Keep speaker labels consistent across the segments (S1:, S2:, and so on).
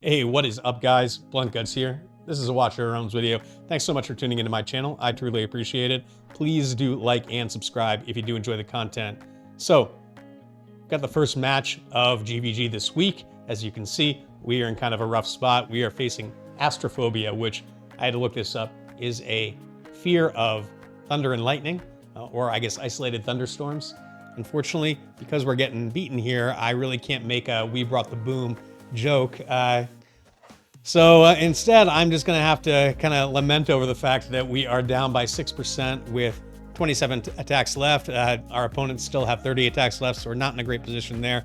S1: Hey, what is up, guys? Blunt Guts here. This is a Watch Your Realms video. Thanks so much for tuning into my channel. I truly appreciate it. Please do like and subscribe if you do enjoy the content. So, got the first match of GvG this week. As you can see, we are in kind of a rough spot. We are facing Astraphobia, which I had to look this up, is a fear of thunder and lightning, or I guess isolated thunderstorms. Unfortunately, because we're getting beaten here, I really can't make a "we brought the boom" joke. So instead, I'm just going to have to kind of lament over the fact that we are down by 6% with 27 attacks left. Our opponents still have 30 attacks left, so we're not in a great position there.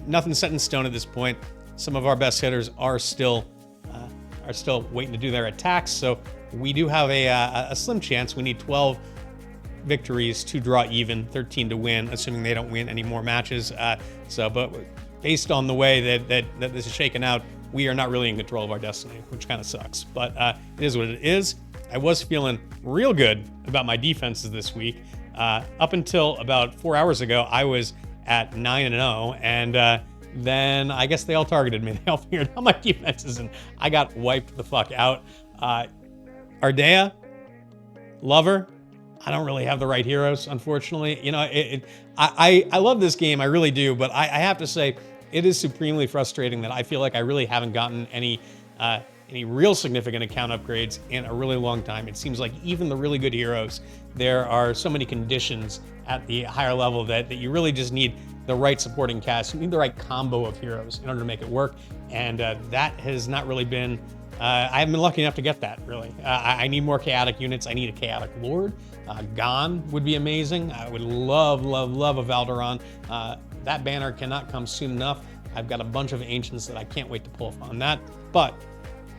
S1: Nothing's set in stone at this point. Some of our best hitters are still waiting to do their attacks, so we do have a slim chance. We need 12 victories to draw even, 13 to win, assuming they don't win any more matches. But based on the way that this is shaken out, we are not really in control of our destiny, which kind of sucks. But it is what it is. I was feeling real good about my defenses this week. Up until about 4 hours ago, I was at 9-0, and then I guess they all targeted me. They all figured out my defenses, and I got wiped the fuck out. Ardea, lover. I don't really have the right heroes, unfortunately. You know, I love this game, I really do, but I have to say, it is supremely frustrating that I feel like I really haven't gotten any real significant account upgrades in a really long time. It seems like even the really good heroes, there are so many conditions at the higher level that you really just need the right supporting cast. You need the right combo of heroes in order to make it work, and that has not really been... I haven't been lucky enough to get that, really. I need more chaotic units. I need a chaotic lord. Ghan would be amazing. I would love a Valderon. That banner cannot come soon enough. I've got a bunch of ancients that I can't wait to pull on that. But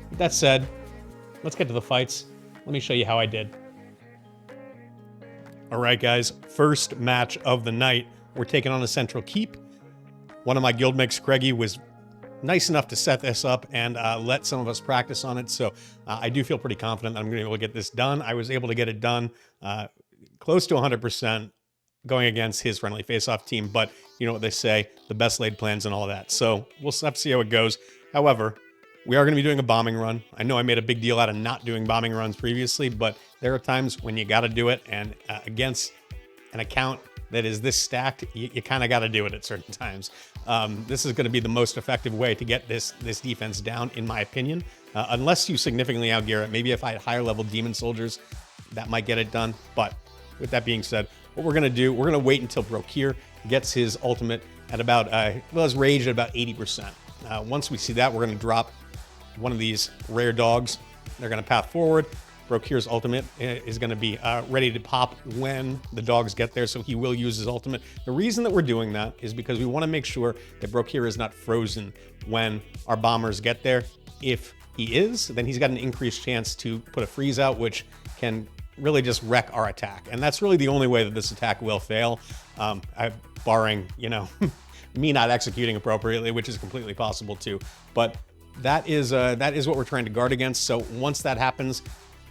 S1: with that said, let's get to the fights. Let me show you how I did. All right, guys, first match of the night. We're taking on a central keep. One of my guildmates, Craigie, was nice enough to set this up and let some of us practice on it. So I do feel pretty confident that I'm going to be able to get this done. I was able to get it done close to 100% going against his friendly face-off team. But you know what they say, the best laid plans and all that. So we'll have to see how it goes. However, we are going to be doing a bombing run. I know I made a big deal out of not doing bombing runs previously, but there are times when you got to do it. And against an account that is this stacked, you kind of got to do it at certain times. This is going to be the most effective way to get this defense down, in my opinion. Unless you significantly outgear it. Maybe if I had higher level demon soldiers, that might get it done. But with that being said, what we're going to do, we're going to wait until Brokkir gets his ultimate at about, his rage at about 80%. Once we see that, we're going to drop one of these rare dogs. They're going to path forward. Brokkir's ultimate is going to be ready to pop when the dogs get there, so he will use his ultimate. The reason that we're doing that is because we want to make sure that Brokkir is not frozen when our bombers get there. If he is, then he's got an increased chance to put a freeze out, which can really just wreck our attack. And that's really the only way that this attack will fail, barring, you know, me not executing appropriately, which is completely possible too. But that is what we're trying to guard against. So once that happens,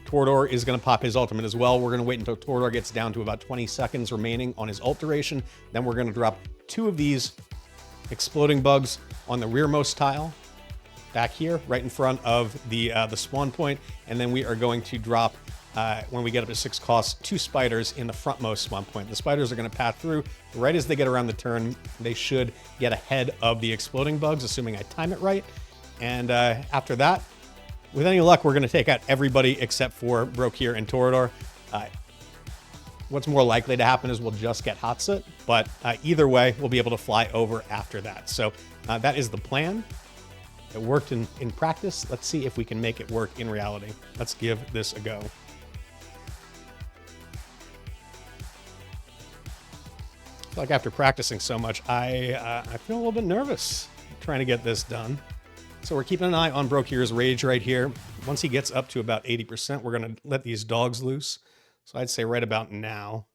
S1: Torodor is going to pop his ultimate as well. We're going to wait until Torodor gets down to about 20 seconds remaining on his ult duration. Then we're going to drop 2 of these exploding bugs on the rearmost tile back here, right in front of the spawn point. And then we are going to drop, when we get up to 6 costs, 2 spiders in the frontmost spawn point. The spiders are going to path through. Right as they get around the turn, they should get ahead of the exploding bugs, assuming I time it right. And after that, with any luck, we're going to take out everybody except for Brokkir and Torodor. What's more likely to happen is we'll just get Hatssut, but either way, we'll be able to fly over after that. So that is the plan. It worked in practice. Let's see if we can make it work in reality. Let's give this a go. I feel like after practicing so much, I feel a little bit nervous trying to get this done. So we're keeping an eye on Brokkir's rage right here. Once he gets up to about 80%, we're going to let these dogs loose. So I'd say right about now.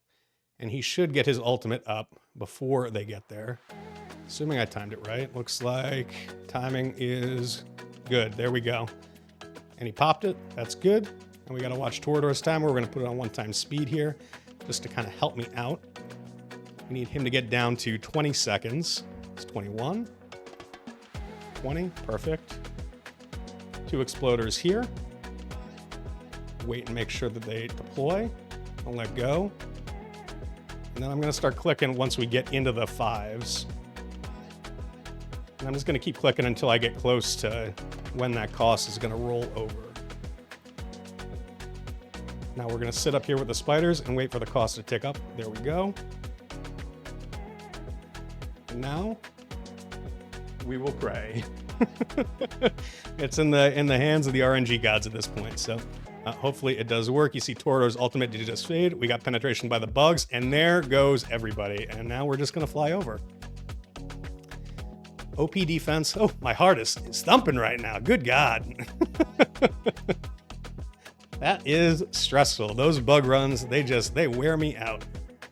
S1: And he should get his ultimate up before they get there. Assuming I timed it right. Looks like timing is good. There we go. And he popped it. That's good. And we got to watch Torodor's timer. We're going to put it on 1x speed here just to kind of help me out. We need him to get down to 20 seconds. It's 21. 20, perfect. 2 exploders here. Wait and make sure that they deploy. Don't let go. And then I'm gonna start clicking once we get into the 5s. And I'm just gonna keep clicking until I get close to when that cost is gonna roll over. Now we're gonna sit up here with the spiders and wait for the cost to tick up. There we go. And now we will pray. It's in the hands of the RNG gods at this point, so hopefully it does work. You see Torodor's ultimate did just fade. We got penetration by the bugs, and there goes everybody. And now we're just gonna fly over. OP defense. Oh, my heart is thumping right now. Good God. That is stressful. Those bug runs, they wear me out.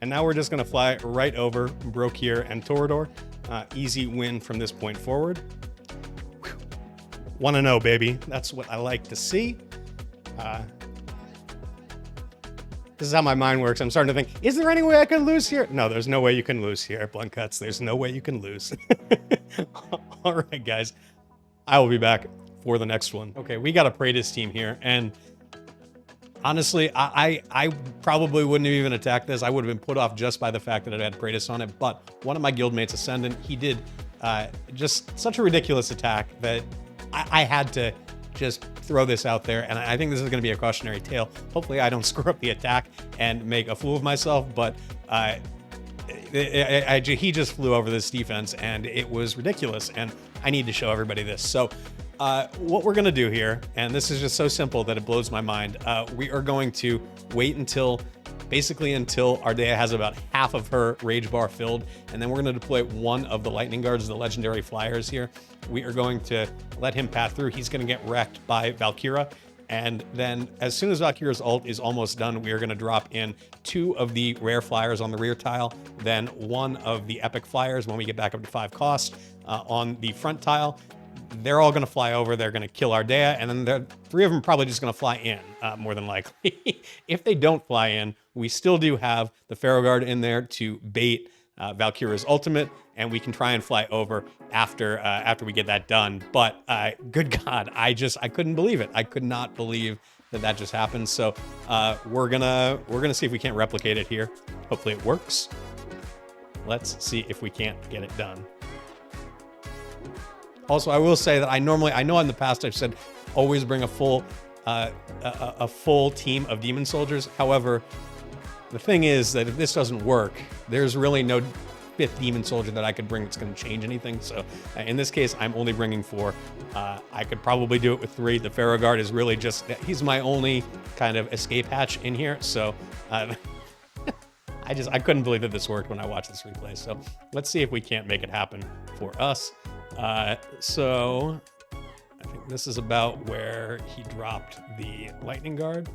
S1: And now we're just gonna fly right over Brokkir and Torodor. Easy win from this point forward. Want to know, baby. That's what I like to see. This is how my mind works. I'm starting to think, is there any way I can lose here? No, there's no way you can lose here, Blunt Cuts. There's no way you can lose. All right, guys. I will be back for the next one. Okay, we got a Pratus team here, and honestly, I probably wouldn't have even attacked this. I would have been put off just by the fact that it had Pratus on it, but one of my guildmates, Ascendant, he did just such a ridiculous attack that I had to just throw this out there, and I think this is going to be a cautionary tale. Hopefully I don't screw up the attack and make a fool of myself, but he just flew over this defense, and it was ridiculous, and I need to show everybody this. So what we're going to do here, and this is just so simple that it blows my mind, we are going to wait until Ardea has about half of her rage bar filled, and then we're going to deploy one of the lightning guards, the legendary flyers here. We are going to let him pass through. He's going to get wrecked by Valkyra, and then as soon as Valkyra's ult is almost done, we are going to drop in 2 of the rare flyers on the rear tile, then 1 of the epic flyers when we get back up to 5 cost on the front tile. They're all going to fly over. They're going to kill Ardea, and then 3 of them probably just going to fly in, more than likely. If they don't fly in, we still do have the Pharaoh Guard in there to bait Valkyra's ultimate, and we can try and fly over after we get that done. But good God, I couldn't believe it. I could not believe that just happened. So we're gonna see if we can't replicate it here. Hopefully it works. Let's see if we can't get it done. Also, I will say that I know in the past I've said always bring a full team of demon soldiers. However, the thing is that if this doesn't work, there's really no 5th demon soldier that I could bring that's going to change anything. So in this case, I'm only bringing 4. I could probably do it with 3. The Pharaoh Guard is really he's my only kind of escape hatch in here. So I couldn't believe that this worked when I watched this replay. So let's see if we can't make it happen for us. So I think this is about where he dropped the lightning guard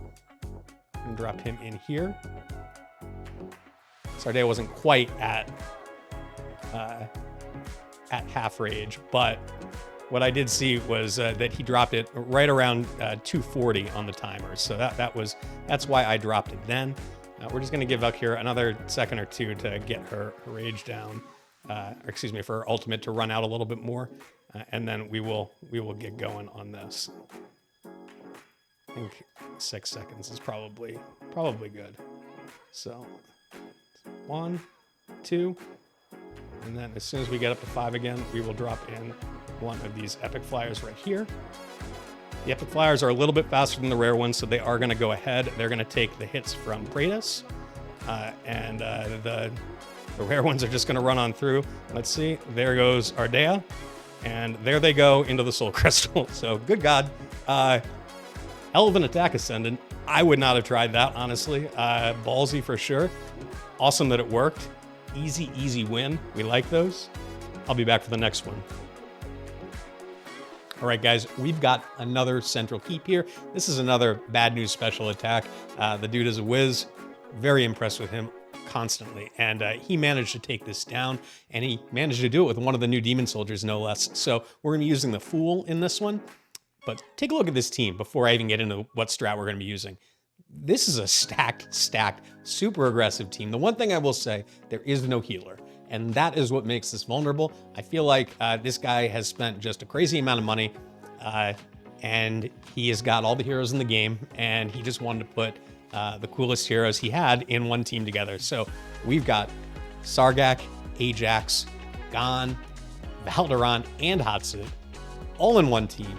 S1: and dropped him in here. Ardea wasn't quite at half rage, but what I did see was that he dropped it right around 240 on the timer. So that's why I dropped it then. We're just going to give Valkyra another second or 2 to get her rage down. For her ultimate to run out a little bit more, and then we will get going on this. I think 6 seconds is probably good. So 1, 2, and then as soon as we get up to 5 again, we will drop in 1 of these epic flyers right here. The epic flyers are a little bit faster than the rare ones, so they are going to go ahead. They're going to take the hits from Pratus, and the rare ones are just going to run on through. Let's see. There goes Ardea. And there they go into the Soul Crystal. So, good God. Hell of an attack, Ascendant. I would not have tried that, honestly. Ballsy for sure. Awesome that it worked. Easy win. We like those. I'll be back for the next one. All right, guys. We've got another central keep here. This is another bad news special attack. The dude is a whiz. Very impressed with him. Constantly, and he managed to take this down, and he managed to do it with one of the new demon soldiers, no less. So we're going to be using the Fool in this one, but take a look at this team before I even get into what strat we're going to be using. This is a stacked, super aggressive team. The one thing I will say, there is no healer. And that is what makes this vulnerable. I feel like this guy has spent just a crazy amount of money, and he has got all the heroes in the game, and he just wanted to put the coolest heroes he had in one team together. So we've got Sargak, Ajax, Ghan, Valderon, and Hatssut all in one team.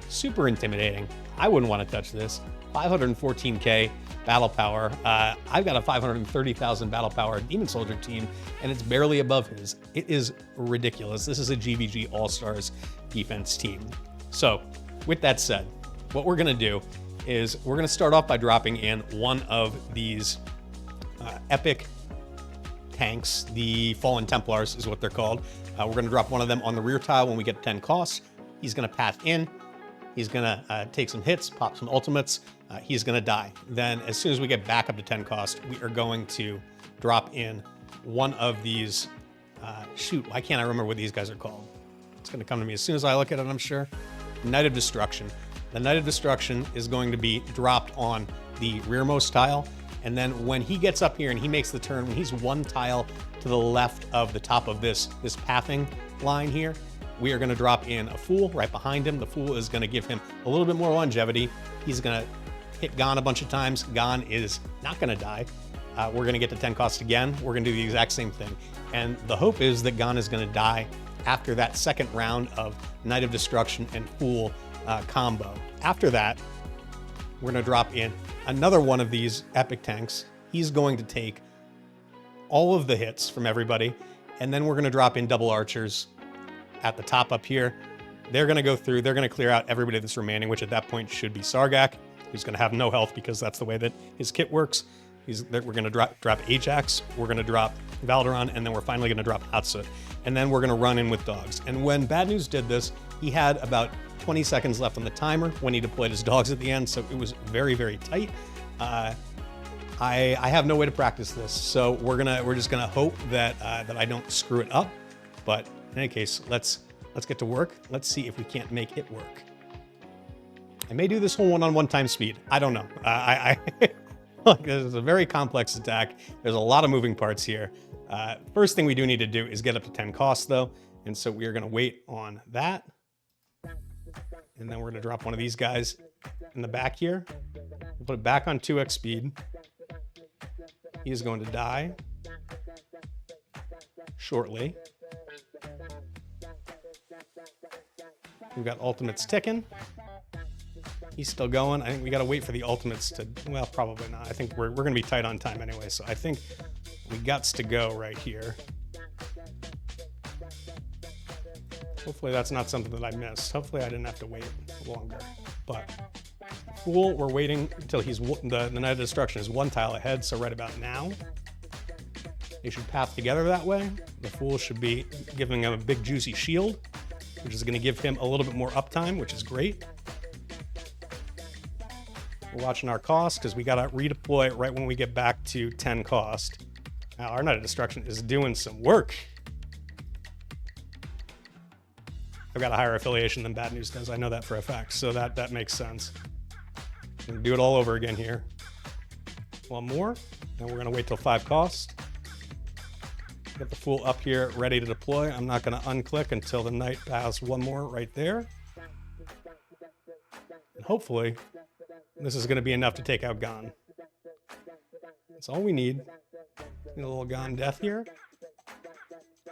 S1: Super intimidating. I wouldn't want to touch this. 514k battle power. I've got a 530,000 battle power Demon Soldier team, and it's barely above his. It is ridiculous. This is a GvG All-Stars defense team. So with that said, what we're going to do is we're going to start off by dropping in one of these epic tanks. The Fallen Templars is what they're called. We're going to drop one of them on the rear tile when we get 10 costs. He's going to path in. He's going to take some hits, pop some ultimates. He's going to die. Then as soon as we get back up to 10 cost, we are going to drop in one of these, shoot, why can't I remember what these guys are called? It's going to come to me as soon as I look at it, I'm sure. Knight of Destruction. The Knight of Destruction is going to be dropped on the rearmost tile. And then when he gets up here and he makes the turn, when he's one tile to the left of the top of this pathing line here, we are going to drop in a Fool right behind him. The Fool is going to give him a little bit more longevity. He's going to hit Ghan a bunch of times. Ghan is not going to die. We're going to get to 10 cost again. We're going to do the exact same thing. And the hope is that Ghan is going to die after that second round of Knight of Destruction and Fool combo. After that, we're going to drop in another one of these epic tanks. He's going to take all of the hits from everybody, and then we're going to drop in double archers at the top up here. They're going to go through, they're going to clear out everybody that's remaining, which at that point should be Sargak, who's going to have no health because that's the way that his kit works. We're going to drop Ajax, we're going to drop Valderon, and then we're finally going to drop Hatssut. And then we're going to run in with dogs. And when Bad News did this, he had about 20 seconds left on the timer when he deployed his dogs at the end, so it was very, very tight. I have no way to practice this, so we're just gonna hope that that I don't screw it up. But in any case, let's get to work. Let's see if we can't make it work. I may do this whole one-on-one time speed. I don't know. Like, this is a very complex attack. There's a lot of moving parts here. First thing we do need to do is get up to 10 costs though, and so we are gonna wait on that. And then we're going to drop one of these guys in the back here. We'll put it back on 2x speed. He is going to die shortly. We've got ultimates ticking. He's still going. I think we got to wait for the ultimates to, well, probably not. I think we're going to be tight on time anyway. So I think we gots to go right here. Hopefully that's not something that I missed. Hopefully I didn't have to wait longer. But Fool, we're waiting until he's the Knight of Destruction is one tile ahead, so right about now. They should path together that way. The Fool should be giving him a big juicy shield, which is going to give him a little bit more uptime, which is great. We're watching our cost because we got to redeploy right when we get back to 10 cost. Now our Knight of Destruction is doing some work. I've got a higher affiliation than Bad News does. I know that for a fact, so that makes sense. I'm gonna do it all over again here. One more, and we're gonna wait till 5 cost. Get the Fool up here, ready to deploy. I'm not gonna unclick until the Knight has one more right there. And hopefully, this is gonna be enough to take out Ghan. That's all we need. Need a little Ghan death here.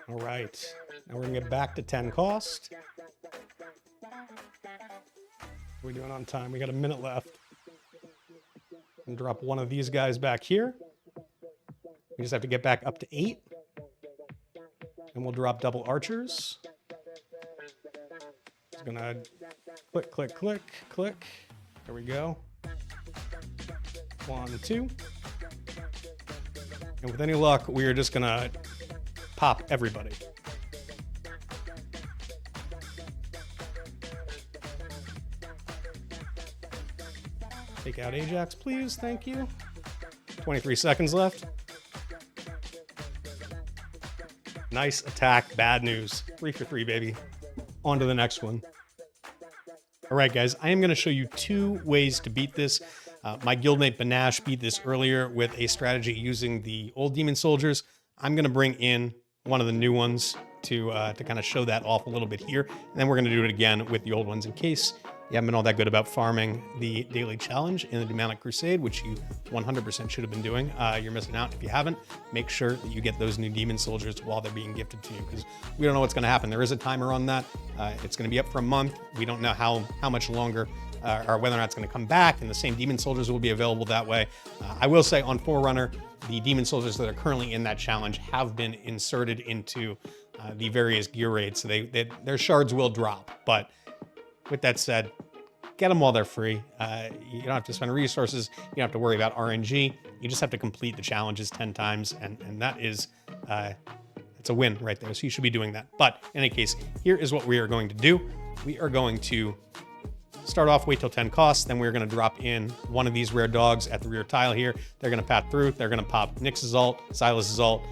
S1: All right, now we're gonna get back to 10 cost. What are we doing on time? We got a minute left. And drop one of these guys back here. We just have to get back up to 8. And we'll drop double archers. It's gonna click, click, click, click. There we go. 1, 2. And with any luck, we are just gonna pop everybody. Take out Ajax, please. Thank you. 23 seconds left. Nice attack. Bad News. 3 for 3, baby. On to the next one. All right, guys. I am going to show you 2 ways to beat this. My guildmate Banash beat this earlier with a strategy using the old Demon Soldiers. I'm going to bring in one of the new ones to kind of show that off a little bit here. And then we're going to do it again with the old ones in case you haven't been all that good about farming the daily challenge in the Demonic Crusade, which you 100% should have been doing. You're missing out if you haven't. Make sure that you get those new demon soldiers while they're being gifted to you, because we don't know what's going to happen. There is a timer on that. It's going to be up for a month. We don't know how much longer or whether or not it's going to come back, and the same demon soldiers will be available that way. I will say on Forerunner, the demon soldiers that are currently in that challenge have been inserted into the various gear raids, so their shards will drop. But with that said, get them while they're free. You don't have to spend resources. You don't have to worry about RNG. You just have to complete the challenges 10 times, and that is, it's a win right there. So you should be doing that. But in any case, here is what we are going to do. We are going to start off, wait till 10 costs, then we're going to drop in one of these rare dogs at the rear tile here. They're going to path through. They're going to pop Nyx's ult, Silas's ult,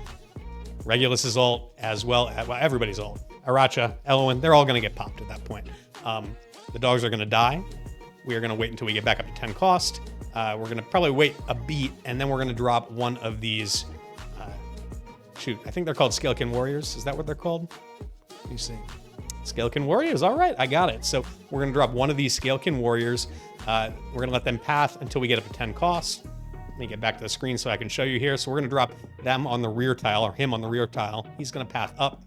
S1: Regulus's ult, as well as, well, everybody's ult. Aracha, Elowyn, they're all going to get popped at that point. The dogs are going to die. We are going to wait until we get back up to 10 cost. We're going to probably wait a beat, and then we're going to drop one of these. Shoot, I think they're called Scalekin Warriors. Is that what they're called? Let me see. Scalekin Warriors. All right, I got it. So we're going to drop one of these Scalekin Warriors. We're going to let them path until we get up to 10 cost. Let me get back to the screen so I can show you here. So we're going to drop them on the rear tile, or him on the rear tile. He's going to path up.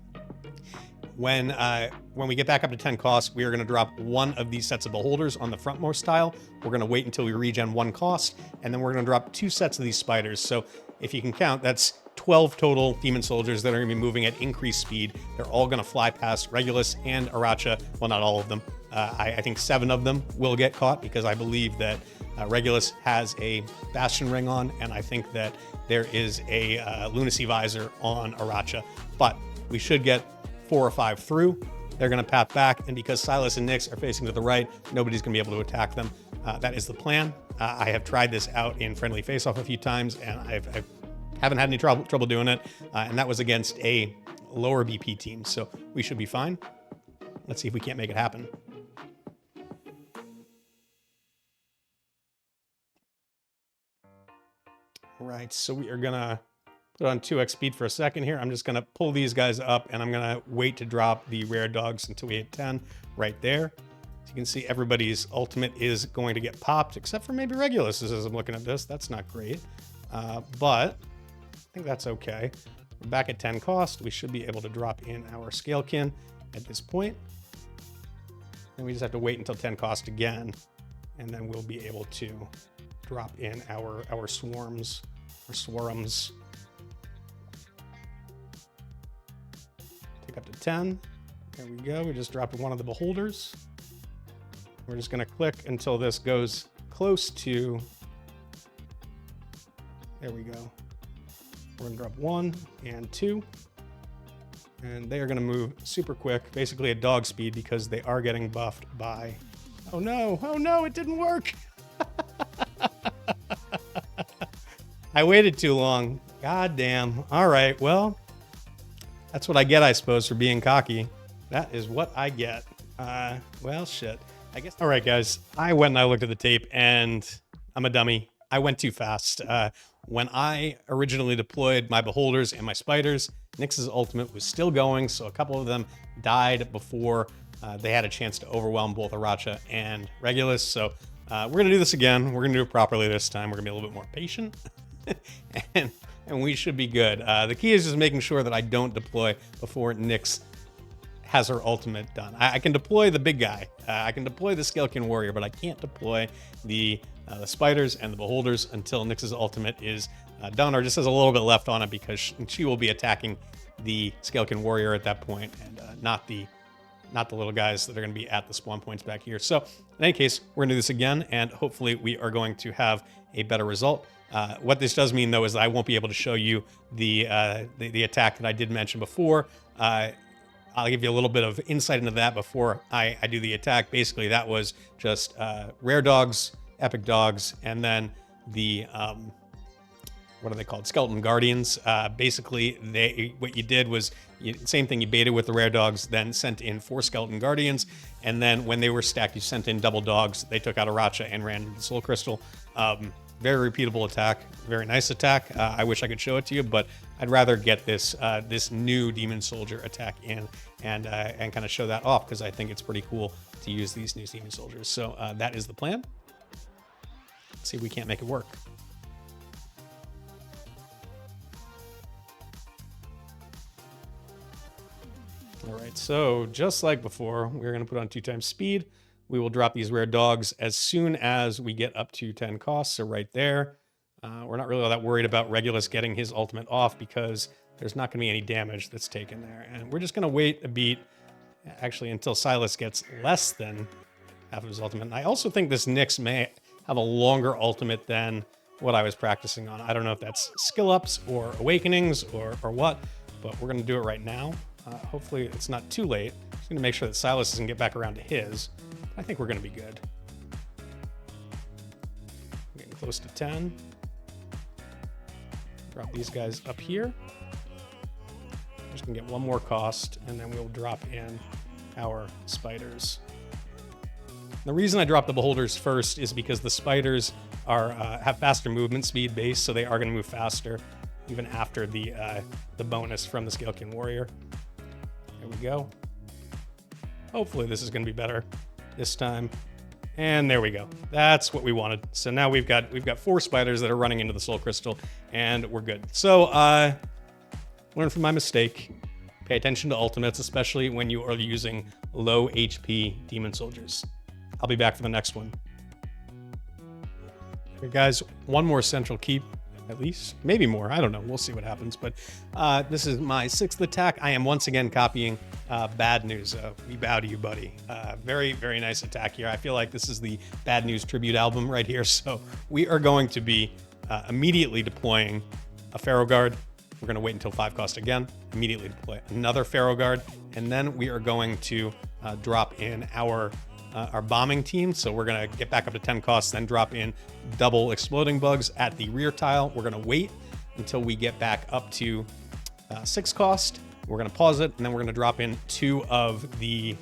S1: When we get back up to 10 cost, we are going to drop one of these sets of beholders on the frontmost tile. We're going to wait until we regen 1 cost, and then we're going to drop 2 sets of these spiders. So if you can count, that's 12 total demon soldiers that are going to be moving at increased speed. They're all going to fly past Regulus and Aracha. Well, not all of them. I think 7 of them will get caught, because I believe that Regulus has a Bastion ring on, and I think that there is a Lunacy visor on Aracha. But we should get 4 or 5 through. They're going to path back, and because Silas and Nyx are facing to the right, nobody's going to be able to attack them. That is the plan. I have tried this out in friendly face-off a few times, and I haven't had any trouble doing it, and that was against a lower BP team, so we should be fine. Let's see if we can't make it happen. All right, so we are going to put on 2x speed for a second here. I'm just going to pull these guys up, and I'm going to wait to drop the rare dogs until we hit 10 right there. So you can see everybody's ultimate is going to get popped, except for maybe Regulus as I'm looking at this. That's not great, but I think that's okay. We're back at 10 cost. We should be able to drop in our Scalekin at this point. And we just have to wait until 10 cost again, and then we'll be able to drop in our swarms, or swarms. Take up to 10. There we go. We just dropped one of the beholders. We're just going to click until this goes close to. There we go. We're going to drop 1 and 2. And they are going to move super quick, basically at dog speed, because they are getting buffed by. Oh no, it didn't work. I waited too long. God damn. All right, well, that's what I get, I suppose, for being cocky. That is what I get. Well, shit. I guess. All right, guys. I went and I looked at the tape, and I'm a dummy. I went too fast. When I originally deployed my beholders and my spiders, Nyx's ultimate was still going, so a couple of them died before they had a chance to overwhelm both Aracha and Regulus. So we're going to do this again. We're going to do it properly this time. We're going to be a little bit more patient, and we should be good. The key is just making sure that I don't deploy before Nyx has her ultimate done. I can deploy the big guy. I can deploy the Scalekin Warrior, but I can't deploy the spiders and the beholders until Nyx's ultimate is done, or just has a little bit left on it, because she will be attacking the Scalekin Warrior at that point, and not the little guys that are going to be at the spawn points back here. So in any case, we're going to do this again, and hopefully we are going to have a better result. What this does mean, though, is that I won't be able to show you the attack that I did mention before. I'll give you a little bit of insight into that before I do the attack. Basically, that was just rare dogs, epic dogs, and then the what are they called? Skeleton Guardians. Basically, what you did was same thing. You baited with the rare dogs, then sent in 4 Skeleton Guardians, and then when they were stacked, you sent in double dogs. They took out Aracha and ran into the Soul Crystal. Very repeatable attack, very nice attack. I wish I could show it to you, but I'd rather get this this new Demon Soldier attack in and kind of show that off, because I think it's pretty cool to use these new Demon Soldiers. So that is the plan. Let's see if we can't make it work. All right, so just like before, we're going to put on 2 times speed. We will drop these rare dogs as soon as we get up to 10 costs. So right there, we're not really all that worried about Regulus getting his ultimate off, because there's not going to be any damage that's taken there. And we're just going to wait a beat, actually, until Silas gets less than half of his ultimate. And I also think this Nyx may have a longer ultimate than what I was practicing on. I don't know if that's skill ups or awakenings or what, but we're going to do it right now. Hopefully it's not too late. Just going to make sure that Silas doesn't get back around to his. I think we're going to be good. Getting close to 10. Drop these guys up here. Just going to get one more cost, and then we'll drop in our spiders. The reason I dropped the beholders first is because the spiders are have faster movement speed base, so they are going to move faster even after the bonus from the Scalekin Warrior. There we go. Hopefully this is going to be better this time. And there we go. That's what we wanted. So now we've got 4 spiders that are running into the soul crystal, and we're good. So learn from my mistake. Pay attention to ultimates, especially when you are using low HP demon soldiers. I'll be back for the next one. Okay, guys, one more central keep, at least. Maybe more. I don't know. We'll see what happens. But this is my 6th attack. I am once again copying Bad News. We bow to you, buddy. Very, very nice attack here. I feel like this is the Bad News tribute album right here. So we are going to be immediately deploying a Pharaoh Guard. We're going to wait until 5 cost again. Immediately deploy another Pharaoh Guard. And then we are going to drop in our bombing team. So we're going to get back up to 10 costs, then drop in double exploding bugs at the rear tile. We're going to wait until we get back up to 6 cost. We're going to pause it, and then we're going to drop in 2 of the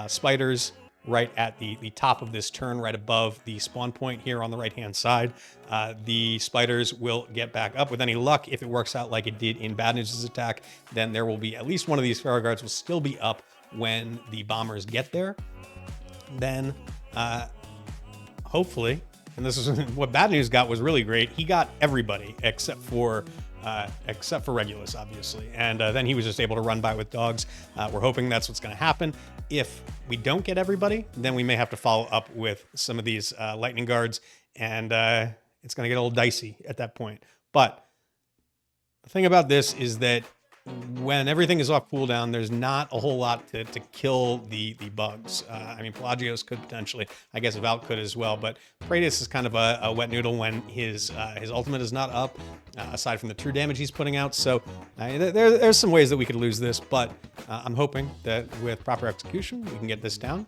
S1: spiders right at the top of this turn, right above the spawn point here on the right-hand side. The spiders will get back up. With any luck, if it works out like it did in Bad News' attack, then there will be at least one of these Pharaoh Guards will still be up when the bombers get there. Then hopefully, and this is what Bad News got was really great. He got everybody except for Regulus, obviously, and then he was just able to run by with dogs. We're hoping that's what's going to happen. If we don't get everybody, then we may have to follow up with some of these lightning guards, and it's going to get a little dicey at that point. But the thing about this is that when everything is off cooldown, there's not a whole lot to kill the bugs. I mean, Pelagios could potentially, I guess Valk could as well, but Pratus is kind of a wet noodle when his ultimate is not up, aside from the true damage he's putting out. So there's some ways that we could lose this, but I'm hoping that with proper execution, we can get this down.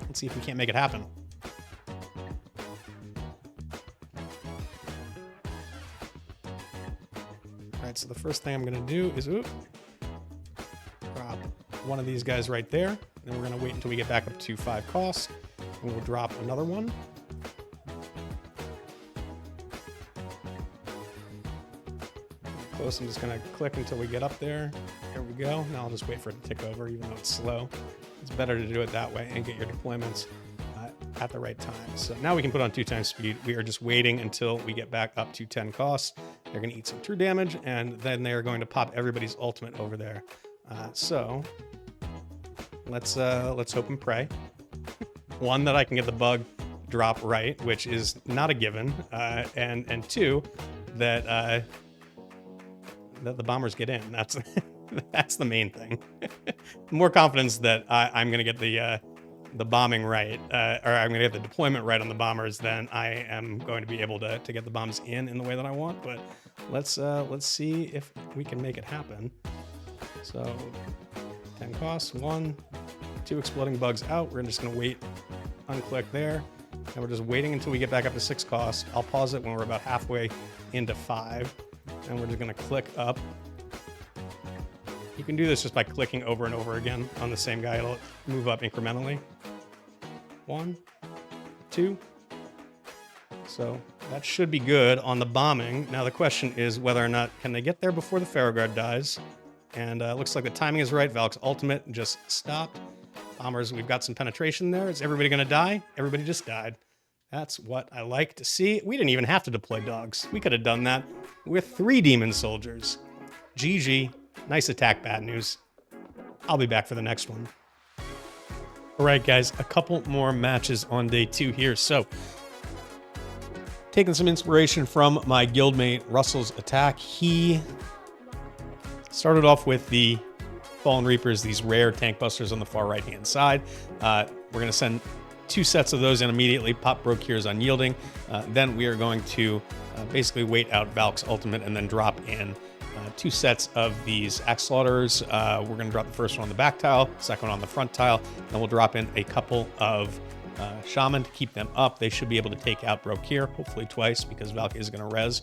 S1: Let's see if we can't make it happen. So the first thing I'm going to do is drop one of these guys right there. Then we're going to wait until we get back up to 5 costs, and we'll drop another one. Close. I'm just going to click until we get up there. There we go. Now I'll just wait for it to tick over, even though it's slow. It's better to do it that way and get your deployments at the right time. So now we can put on 2 times speed. We are just waiting until we get back up to 10 costs. They're going to eat some true damage, and then they are going to pop everybody's ultimate over there. So let's hope and pray. One, that I can get the bug drop right, which is not a given, and 2, that the bombers get in. That's the main thing. More confidence that I'm going to get the bombing right, or I'm going to get the deployment right on the bombers, then I am going to be able to get the bombs in the way that I want. But let's see if we can make it happen. So 10 costs, 1, 2 exploding bugs out. We're just going to wait, unclick there, and we're just waiting until we get back up to 6 costs. I'll pause it when we're about halfway into 5, and we're just going to click up. You can do this just by clicking over and over again on the same guy. It'll move up incrementally. 1, 2. So That should be good on the bombing. Now the question is whether or not can they get there before the Pharaoh Guard dies. And looks like the timing is right. Valk's ultimate just stopped. Bombers, we've got some penetration there. Is everybody going to die? Everybody just died. That's what I like to see. We didn't even have to deploy dogs. We could have done that with 3 demon soldiers. GG. Nice attack, bad news. I'll be back for the next one. All right, guys, a couple more matches on day 2 here. So, taking some inspiration from my guildmate Russell's attack, he started off with the Fallen Reapers, these rare tank busters on the far right-hand side. We're going to send 2 sets of those in immediately, pop Brokkir's Unyielding. Then we are going to basically wait out Valk's ultimate and then drop in 2 sets of these Axe Slaughterers. We're going to drop the first one on the back tile, second one on the front tile, then we'll drop in a couple of Shaman to keep them up. They should be able to take out Brokkir, hopefully twice, because Valk is going to res.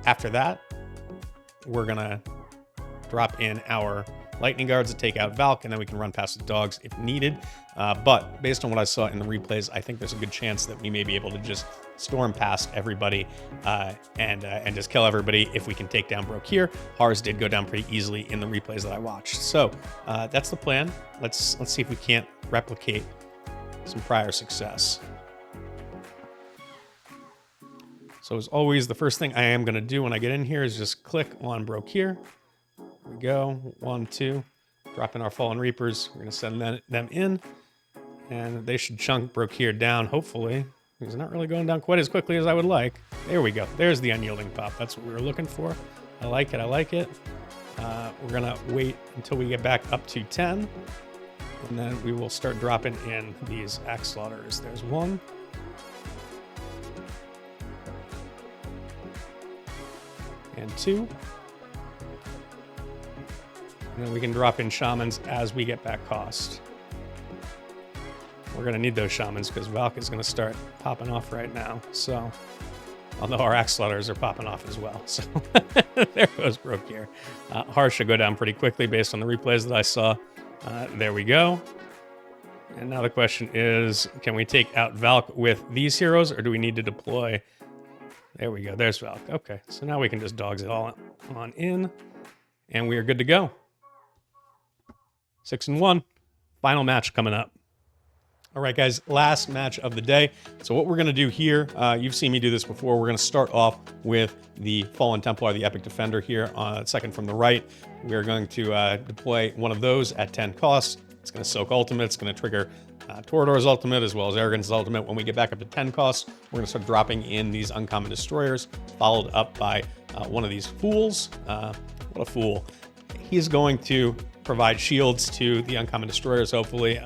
S1: After that, we're going to drop in our Lightning Guards to take out Valk, and then we can run past the dogs if needed. But based on what I saw in the replays, I think there's a good chance that we may be able to just storm past everybody and just kill everybody if we can take down Brokkir. Harz did go down pretty easily in the replays that I watched. So that's the plan. Let's see if we can't replicate some prior success. So as always, the first thing I am going to do when I get in here is just click on Brokkir. Here we go. 1, 2. Drop in our Fallen Reapers. We're going to send them in. And they should chunk Brokkir down, hopefully. He's not really going down quite as quickly as I would like. There we go. There's the Unyielding pop. That's what we were looking for. I like it. I like it. We're going to wait until we get back up to 10. And then we will start dropping in these Axe Slaughterers. There's 1. And 2. And then we can drop in Shamans as we get back cost. We're going to need those Shamans because Valk is going to start popping off right now. So, although our Axe Slaughterers are popping off as well. So, there goes Brokkir. Harz should go down pretty quickly based on the replays that I saw. There we go. And now the question is, can we take out Valk with these heroes, or do we need to deploy? There we go. There's Valk. Okay, so now we can just dogs it all on in, and we are good to go. 6-1. Final match coming up. All right, guys, last match of the day. So what we're going to do here, you've seen me do this before. We're going to start off with the Fallen Templar, the Epic Defender here, second from the right. We're going to deploy one of those at 10 costs. It's going to soak ultimate. It's going to trigger Torodor's ultimate as well as Arrogance's ultimate. When we get back up to 10 costs, we're going to start dropping in these Uncommon Destroyers, followed up by one of these Fools. What a fool. He's going to provide shields to the Uncommon Destroyers, hopefully.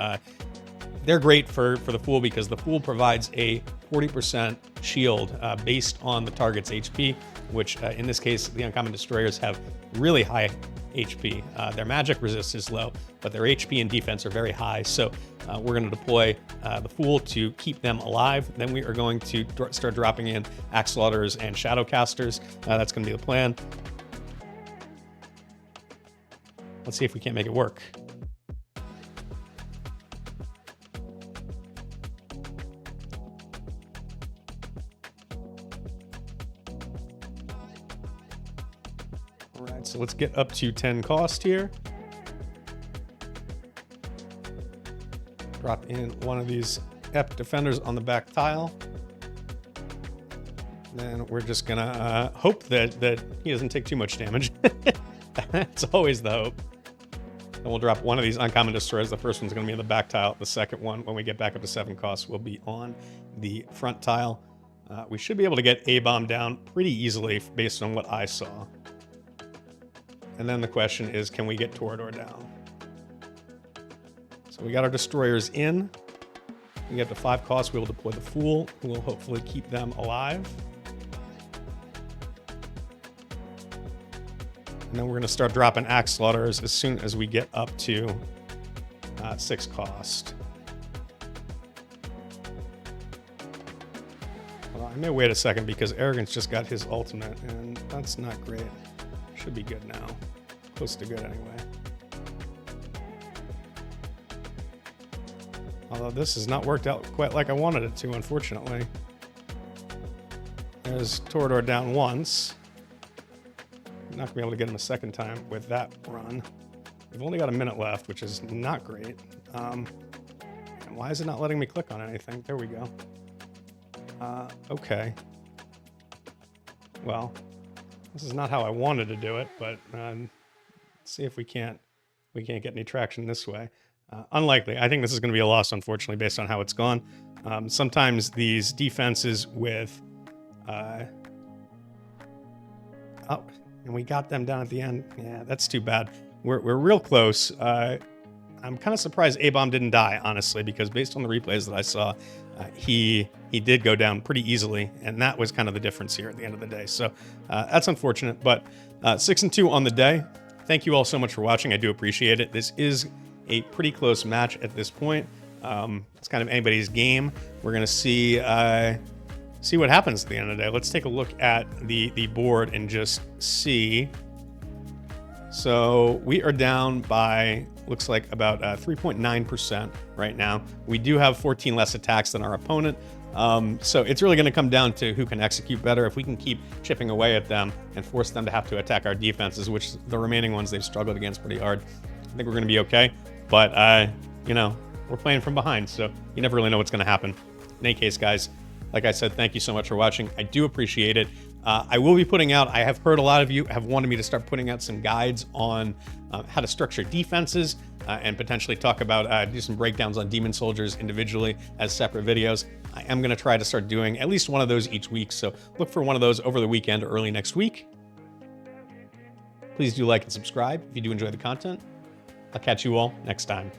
S1: They're great for the Fool because the Fool provides a 40% shield based on the target's HP, which in this case, the Uncommon Destroyers have really high HP. Their magic resist is low, but their HP and defense are very high. So we're going to deploy the Fool to keep them alive. Then we are going to start dropping in Axe Slaughterers and Shadowcasters. That's going to be the plan. Let's see if we can't make it work. All right, so let's get up to 10 cost here. Drop in one of these Epic Defenders on the back tile. Then we're just gonna hope that he doesn't take too much damage. That's always the hope. And we'll drop one of these Uncommon Destroyers. The first one's going to be on the back tile. The second one, when we get back up to 7 costs, will be on the front tile. We should be able to get Abom down pretty easily based on what I saw. And then the question is, can we get Torodor down? So we got our Destroyers in. We get to 5 costs. We will deploy the Fool, who will hopefully keep them alive. And then we're going to start dropping Axe Slaughterers as soon as we get up to 6 cost. Well, I may wait a second because Arrogance just got his ultimate, and that's not great. Should be good now. Close to good anyway. Although this has not worked out quite like I wanted it to, unfortunately. There's Torodor down once. I'm not going to be able to get him a second time with that run. We've only got a minute left, which is not great. And why is it not letting me click on anything? There we go. Okay. Well, this is not how I wanted to do it, but let's see if we can't get any traction this way. Unlikely. I think this is going to be a loss, unfortunately, based on how it's gone. Sometimes these defenses with... oh, and we got them down at the end. Yeah, that's too bad. We're real close. I'm kind of surprised Abom didn't die, honestly, because based on the replays that I saw, he did go down pretty easily, and that was kind of the difference here at the end of the day. So that's unfortunate, but 6-2 on the day. Thank you all so much for watching. I do appreciate it. This is a pretty close match at this point. It's kind of anybody's game. We're gonna see what happens at the end of the day. Let's take a look at the board and just see. So we are down by, looks like about 3.9% right now. We do have 14 less attacks than our opponent. So it's really going to come down to who can execute better. If we can keep chipping away at them and force them to have to attack our defenses, which the remaining ones they've struggled against pretty hard, I think we're going to be okay. But, you know, we're playing from behind, so you never really know what's going to happen. In any case, guys, like I said, thank you so much for watching. I do appreciate it. I will be putting out, I have heard a lot of you have wanted me to start putting out some guides on how to structure defenses and potentially talk about, do some breakdowns on demon soldiers individually as separate videos. I am going to try to start doing at least one of those each week, so look for one of those over the weekend or early next week. Please do like and subscribe if you do enjoy the content. I'll catch you all next time.